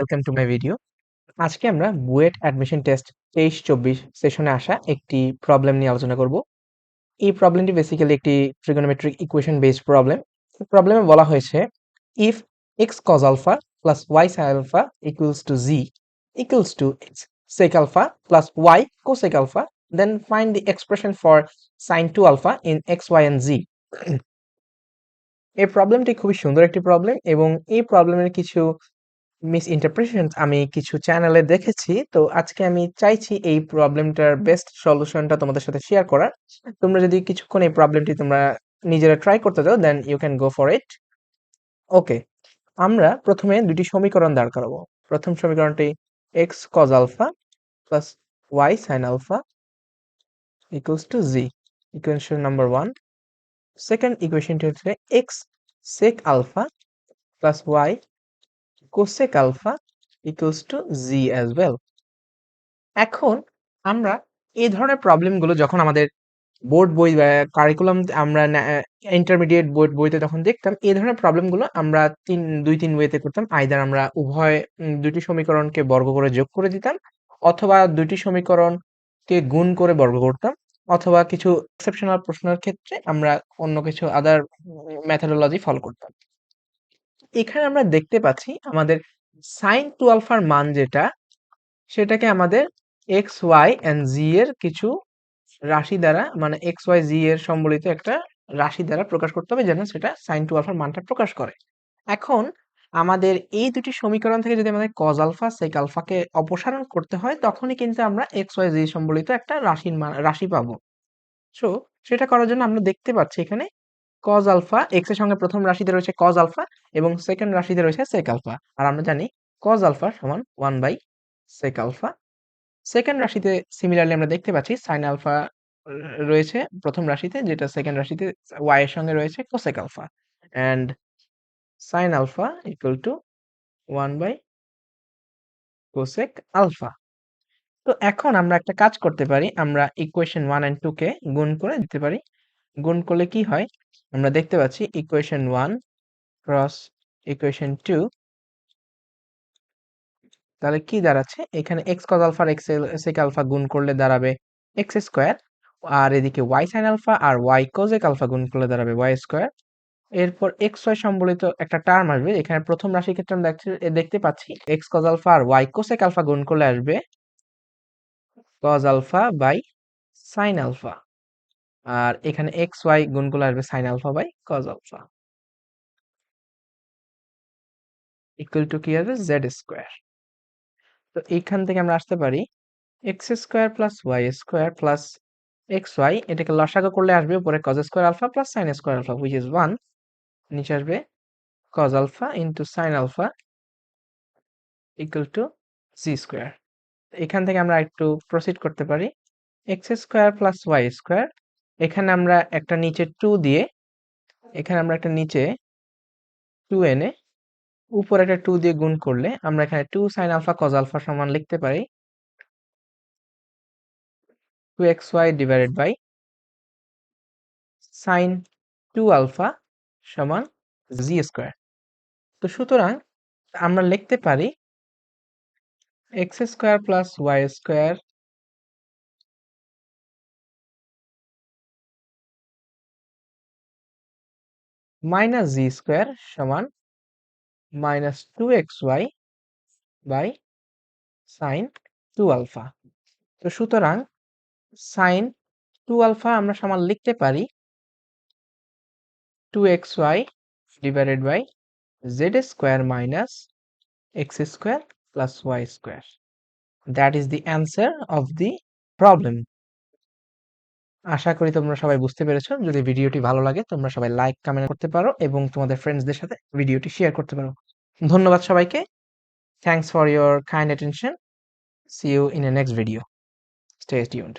Welcome to my video. আজকে আমরা BUET admission test 23-24 সেশনে আসা একটি প্রবলেম নিয়ে আলোচনা করব। এই প্রবলেমটি বেসিক্যালি একটি ট্রিগোনোমেট্রিক ইকুয়েশন বেসড প্রবলেম। প্রবলেমে বলা হয়েছে if x cos alpha plus y sine alpha equals to z equals to x sec alpha plus y cosec alpha then find the expression for sine two alpha in x y and z. এই প্রবলেমটি খুবই সুন্দর একটি problem এবং এই প্রবলেমের কিছু miss interpretation আমি কিছু চ্যানেলে দেখেছি। তো আজকে আমি চাইছি এই প্রবলেমটার বেস্ট সলিউশনটা তোমাদের সাথে শেয়ার করার। তোমরা যদি কিছুক্ষণ এই প্রবলেমটি তোমরা নিজেরা ট্রাই করতে চাও then you can go for it. Okay, আমরা প্রথমে দুটি সমীকরণ দাঁড় করাবো। প্রথম সমীকরণটি x cos alpha plus y sine alpha equals to z, equation number 1। Second ইকুয়েশনটি হচ্ছে x sec alpha plus y cosec alpha equals to z as well. এখন আমরা এই ধরনের প্রবলেমগুলো যখন আমাদের বোর্ড বই বা কারিকুলাম আমরা ইন্টারমিডিয়েট বোর্ড বইতে যখন দেখতাম, এই ধরনের প্রবলেমগুলো আমরা দুই তিন ওয়েতে করতাম। আইদার আমরা উভয় দুটি সমীকরণকে বর্গ করে যোগ করে দিতাম, অথবা দুটি সমীকরণকে গুণ করে বর্গ করতাম, অথবা কিছু এক্সেপশনাল প্রশ্নের ক্ষেত্রে আমরা অন্য কিছু আদার মেথডোলজি ফলো করতাম। এখানে আমরা দেখতে পাচ্ছি আমাদের সাইন টু আলফার মান যেটা, সেটাকে আমাদের এক্স ওয়াই এন্ড জি এর কিছু রাশি দ্বারা, মানে এক্স ওয়াই জি এর সম্বলিত একটা রাশি দ্বারা প্রকাশ করতে হবে, যেন সেটা সাইন টু আলফার মানটা প্রকাশ করে। এখন আমাদের এই দুটি সমীকরণ থেকে যদি আমাদের কজ আলফা সেক আলফাকে অপসারণ করতে হয়, তখনই কিন্তু আমরা এক্স ওয়াই জি সম্বলিত একটা রাশি পাবো। সো সেটা করার জন্য আমরা দেখতে পাচ্ছি এখানে কজ আলফা এক্স এর সঙ্গে প্রথম রাশিতে রয়েছে কজ আলফা এবং সেকেন্ড রাশিতে রয়েছে সেক আলফা। আর আমরা জানি কজ আলফা সমান 1/sec আলফা। সেকেন্ড রাশিতে সিমিলারলি আমরা দেখতে পাচ্ছি সাইন আলফা রয়েছে প্রথম রাশিতে, যেটা সেকেন্ড রাশিতে ওয়াই এর সঙ্গে রয়েছে cosec alpha, and sine alpha equal to 1/কোসেক আলফা। তো এখন আমরা একটা কাজ করতে পারি, আমরা ইকুয়েশন 1 এন্ড 2 কে গুণ করে দিতে পারি। গুণ করলে কি হয় আমরা দেখতে পাচ্ছি, ইকুয়েশন 1 ক্রস ইকুয়েশন 2, তাহলে কি দাঁড়াচ্ছে এখানে এক্স কজ আলফা আর এক্স সেক আলফা গুণ করলে দাঁড়াবে এক্স স্কোয়ার, আর এদিকে ওয়াই সাইন আলফা আর ওয়াই কোজেক আলফা গুণ করলে দাঁড়াবে ওয়াই স্কোয়ার। এরপর এক্স ওয়াই সম্বলিত একটা টার্ম আসবে, এখানে প্রথম রাশির ক্ষেত্রে আমরা দেখতে পাচ্ছি এক্স কজ আলফা আর ওয়াই কোসেক আলফা গুণ করলে আসবে cos alpha by sine alpha, আর এখানে এক্স ওয়াই গুণ করলে আসবে sine alpha by cos alpha equal to কি আসবে জেড স্কোয়ার। তো এইখান থেকে আমরা আসতে পারি x square plus Y square plus X Y, এটাকে লসাগু করলে আসবে উপরে cos square alpha plus sine square alpha which is 1, নিচে আসবে cos alpha into sine alpha equal to G square. এখান থেকে আমরা একটু প্রসিড করতে পারি, x square plus Y square, এখানে আমরা একটা নিচে 2 দিয়ে, এখানে আমরা একটা নিচে 2 এনে উপরে একটা 2 দিয়ে গুণ করলে আমরা এখানে 2 সাইন আলফা কজ আলফা সমান লিখতে পারি 2xy divided by sine 2 alpha সমান জি স্কোয়ার। তো সুতরাং আমরা লিখতে পারি x square plus Y square minus z square সমান minus 2xy by sine 2 alpha. তো সুতরাং সাইন 2 আলফা আমরা সমান লিখতে পারি 2xy divided by z square minus x square plus Y square. That is the answer of the problem. আশা করি তোমরা সবাই বুঝতে পেরেছো। যদি ভিডিওটি ভালো লাগে তোমরা সবাই লাইক কমেন্ট করতে পারো এবং তোমাদের ফ্রেন্ডসদের সাথে ভিডিওটি শেয়ার করতে পারো। ধন্যবাদ সবাইকে। Thanks for your kind attention. See you in a next video. Stay tuned.